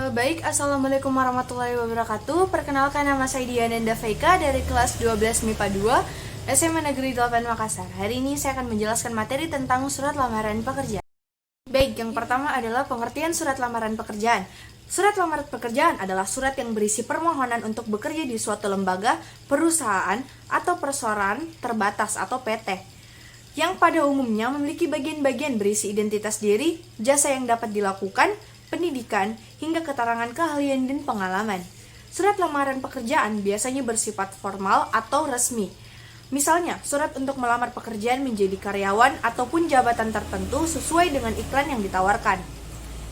Assalamualaikum warahmatullahi wabarakatuh. Perkenalkan, nama saya Diananda Veika dari kelas 12 MIPA 2 SMA Negeri 8 Makassar. Hari ini saya akan menjelaskan materi tentang surat lamaran pekerjaan. Baik, yang pertama adalah pengertian surat lamaran pekerjaan. Surat lamaran pekerjaan adalah surat yang berisi permohonan untuk bekerja di suatu lembaga, perusahaan, atau perseroan terbatas atau PT, yang pada umumnya memiliki bagian-bagian berisi identitas diri, jasa yang dapat dilakukan, pendidikan, hingga keterangan keahlian dan pengalaman. Surat lamaran pekerjaan biasanya bersifat formal atau resmi. Misalnya, surat untuk melamar pekerjaan menjadi karyawan ataupun jabatan tertentu sesuai dengan iklan yang ditawarkan.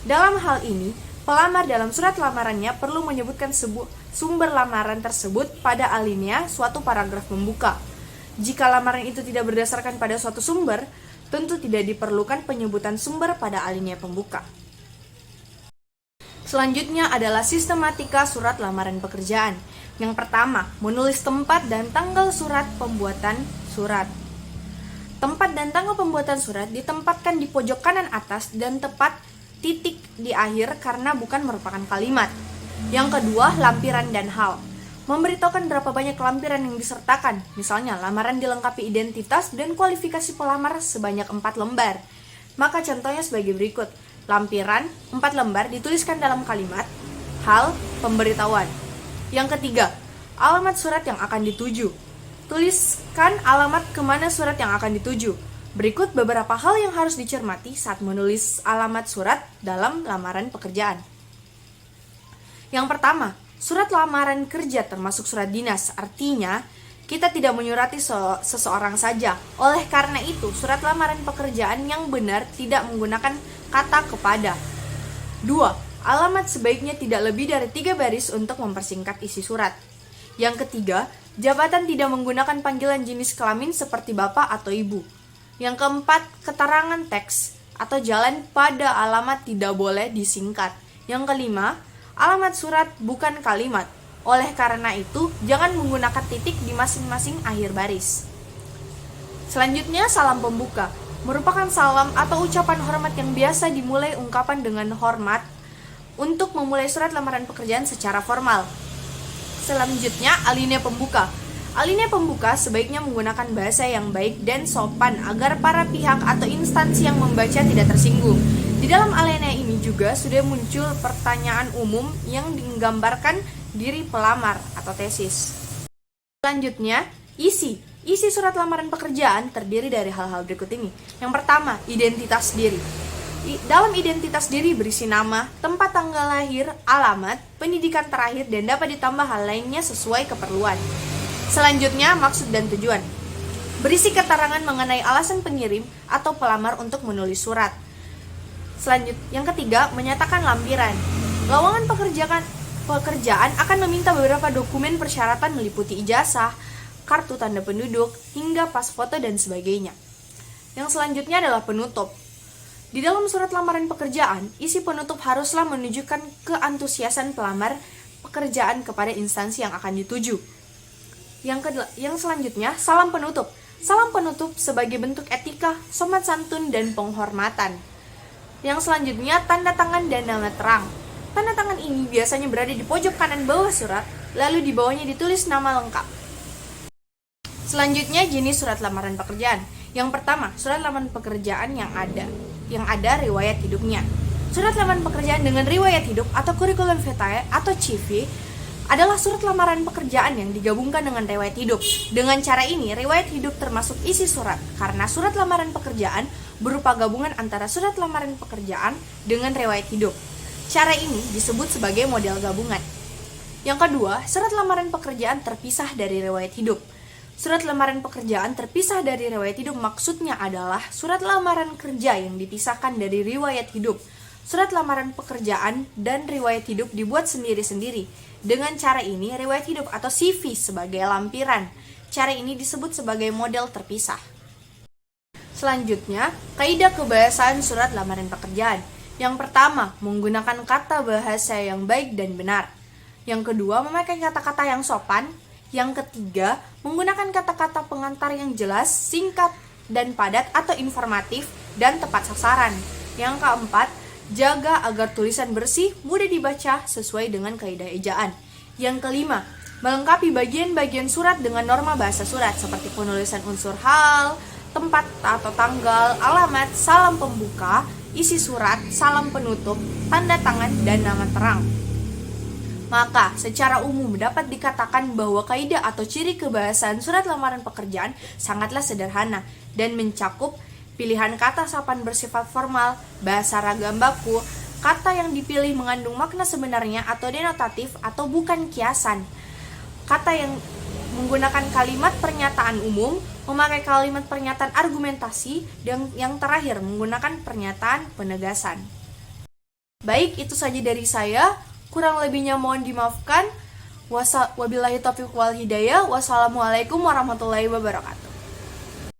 Dalam hal ini, pelamar dalam surat lamarannya perlu menyebutkan sumber lamaran tersebut pada alinea suatu paragraf pembuka. Jika lamaran itu tidak berdasarkan pada suatu sumber, tentu tidak diperlukan penyebutan sumber pada alinea pembuka. Selanjutnya adalah sistematika surat lamaran pekerjaan. Yang pertama, menulis tempat dan tanggal surat pembuatan surat. Tempat dan tanggal pembuatan surat ditempatkan di pojok kanan atas dan tepat titik di akhir karena bukan merupakan kalimat. Yang kedua, lampiran dan hal. Memberitahukan berapa banyak lampiran yang disertakan. Misalnya, lamaran dilengkapi identitas dan kualifikasi pelamar sebanyak 4 lembar. Maka contohnya sebagai berikut. Lampiran 4 lembar dituliskan dalam kalimat hal pemberitahuan. Yang ketiga, alamat surat yang akan dituju. Tuliskan alamat kemana surat yang akan dituju. Berikut beberapa hal yang harus dicermati saat menulis alamat surat dalam lamaran pekerjaan. Yang pertama, surat lamaran kerja termasuk surat dinas. Artinya, kita tidak menyurati seseorang saja. Oleh karena itu, surat lamaran pekerjaan yang benar tidak menggunakan kata kepada. 2. Alamat sebaiknya tidak lebih dari 3 baris untuk mempersingkat isi surat. Yang ketiga, jabatan tidak menggunakan panggilan jenis kelamin seperti bapak atau ibu. Yang keempat, keterangan teks atau jalan pada alamat tidak boleh disingkat. Yang kelima, alamat surat bukan kalimat. Oleh karena itu, jangan menggunakan titik di masing-masing akhir baris. Selanjutnya, salam pembuka. Merupakan salam atau ucapan hormat yang biasa dimulai ungkapan dengan hormat untuk memulai surat lamaran pekerjaan secara formal. Selanjutnya, alinea pembuka. Alinea pembuka sebaiknya menggunakan bahasa yang baik dan sopan agar para pihak atau instansi yang membaca tidak tersinggung. Di dalam alinea ini juga sudah muncul pertanyaan umum yang menggambarkan diri pelamar atau tesis. Selanjutnya, isi surat lamaran pekerjaan terdiri dari hal-hal berikut ini. Yang pertama, identitas diri. Dalam identitas diri berisi nama, tempat tanggal lahir, alamat, pendidikan terakhir, dan dapat ditambah hal lainnya sesuai keperluan. Selanjutnya, maksud dan tujuan. Berisi keterangan mengenai alasan pengirim atau pelamar untuk menulis surat. Yang ketiga, menyatakan lampiran. Lowongan pekerjaan akan meminta beberapa dokumen persyaratan meliputi ijazah, kartu tanda penduduk, hingga pas foto dan sebagainya. Yang selanjutnya adalah penutup. Di dalam surat lamaran pekerjaan, isi penutup haruslah menunjukkan keantusiasan pelamar pekerjaan kepada instansi yang akan dituju. Yang selanjutnya, salam penutup. Salam penutup sebagai bentuk etika, sopan santun, dan penghormatan. Yang selanjutnya, tanda tangan dan nama terang. Tanda tangan ini biasanya berada di pojok kanan bawah surat, lalu di bawahnya ditulis nama lengkap. Selanjutnya, jenis surat lamaran pekerjaan. Yang pertama, surat lamaran pekerjaan yang ada riwayat hidupnya. Surat lamaran pekerjaan dengan riwayat hidup atau curriculum vitae atau CV adalah surat lamaran pekerjaan yang digabungkan dengan riwayat hidup. Dengan cara ini, riwayat hidup termasuk isi surat karena surat lamaran pekerjaan berupa gabungan antara surat lamaran pekerjaan dengan riwayat hidup. Cara ini disebut sebagai model gabungan. Yang kedua, surat lamaran pekerjaan terpisah dari riwayat hidup. Surat lamaran pekerjaan terpisah dari riwayat hidup maksudnya adalah surat lamaran kerja yang dipisahkan dari riwayat hidup. Surat lamaran pekerjaan dan riwayat hidup dibuat sendiri-sendiri. Dengan cara ini, riwayat hidup atau CV sebagai lampiran. Cara ini disebut sebagai model terpisah. Selanjutnya, kaidah kebahasaan surat lamaran pekerjaan. Yang pertama, menggunakan kata bahasa yang baik dan benar. Yang kedua, memakai kata-kata yang sopan. Yang ketiga, menggunakan kata-kata pengantar yang jelas, singkat, dan padat atau informatif dan tepat sasaran. Yang keempat, Jaga agar tulisan bersih, mudah dibaca, sesuai dengan kaidah ejaan. Yang kelima, melengkapi bagian-bagian surat dengan norma bahasa surat seperti penulisan unsur hal, tempat atau tanggal, alamat, salam pembuka, isi surat, salam penutup, tanda tangan, dan nama terang. Maka, secara umum dapat dikatakan bahwa kaidah atau ciri kebahasaan surat lamaran pekerjaan sangatlah sederhana dan mencakup pilihan kata sapaan bersifat formal, bahasa ragam baku, kata yang dipilih mengandung makna sebenarnya atau denotatif atau bukan kiasan, kata yang menggunakan kalimat pernyataan umum, memakai kalimat pernyataan argumentasi, dan yang terakhir menggunakan pernyataan penegasan. Baik, itu saja dari saya. Kurang lebihnya mohon dimaafkan. Wabillahi taufiq wal hidayah. Wassalamualaikum warahmatullahi wabarakatuh.